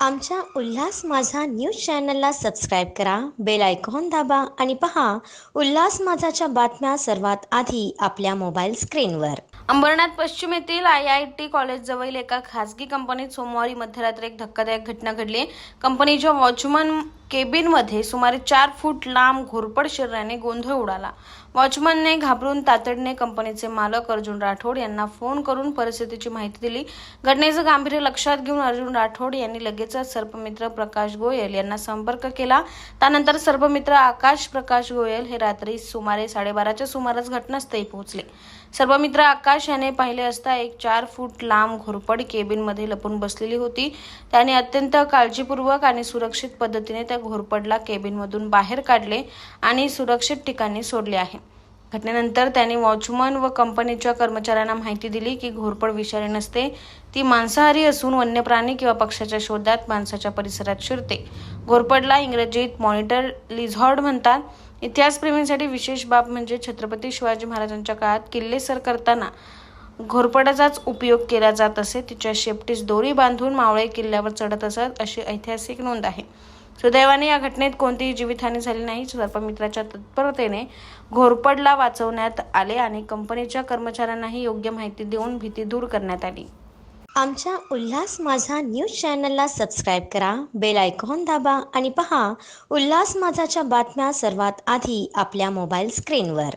आमच्या उल्हास माझा न्यूज चॅनलला सबस्क्राईब करा, बेल आयकॉन दाबा आणि पहा उल्हास माझाच्या बातम्या सर्वात आधी आपल्या मोबाईल स्क्रीनवर. अंबरनाथ पश्चिम येथील IIT कॉलेजजवळील एका खासगी कंपनीत सोमवारी मध्यरात्री एक धक्कादायक घटना घडली. कंपनीच्या वॉचमन केबिनमध्ये सुमारे 4 फूट लांब घोरपड शरीराने गोंधळ उडाला. वॉचमनने घाबरून तातडीने कंपनीचे मालक अर्जुन राठोड यांना फोन करून परिस्थितीची माहिती दिली. घटनेचं गांभीर्य लक्षात घेऊन अर्जुन राठोड यांनी लगेचच सर्पमित्र प्रकाश गोयल यांना संपर्क केला. त्यानंतर सर्पमित्र आकाश प्रकाश गोयल हे रात्री सुमारे 12:30च्या सुमारास घटनास्थळी पोहोचले. सर्पमित्र आकाश याने पाहिले असता एक 4 फूट लांब घोरपड केबिनमध्ये लपून बसलेली होती. त्याने अत्यंत काळजीपूर्वक आणि सुरक्षित पद्धतीने त्या घोरपडला केबिनमधून बाहेर काढले आणि सुरक्षित ठिकाणी सोडले आहे. घटनेनंतर त्यांनी वॉचमन व कंपनीच्या कर्मचाऱ्यांना माहिती दिली की घोरपड विषारी नसते, ती मांसाहारी असून वन्य प्राणी किंवा पक्ष्याच्या शोधात माणसाच्या परिसरात शिरते. घोरपडला इंग्रजीत मॉनिटर लिझॉर्ड म्हणतात. इतिहासप्रेमींसाठी विशेष बाब म्हणजे छत्रपती शिवाजी महाराजांच्या काळात किल्ले सर करताना घोरपडाचाच उपयोग केला जात असे. तिच्या शेपटीस दोरी बांधून मावळे किल्ल्यावर चढत असत अशी ऐतिहासिक नोंद आहे. सुदैवाने या घटनेत कोणतीही जीवितहानी झाली नाही. सर्पमित्राच्या तत्परतेने घोरपडला वाचवण्यात आले आणि कंपनीच्या कर्मचाऱ्यांनाही योग्य माहिती देऊन भीती दूर करण्यात आली. आमच्या उल्हास माझा न्यूज चॅनलला सबस्क्राईब करा, बेल आयकॉन दाबा आणि पहा उल्हास माझाच्या बातम्या सर्वात आधी आपल्या मोबाईल स्क्रीनवर.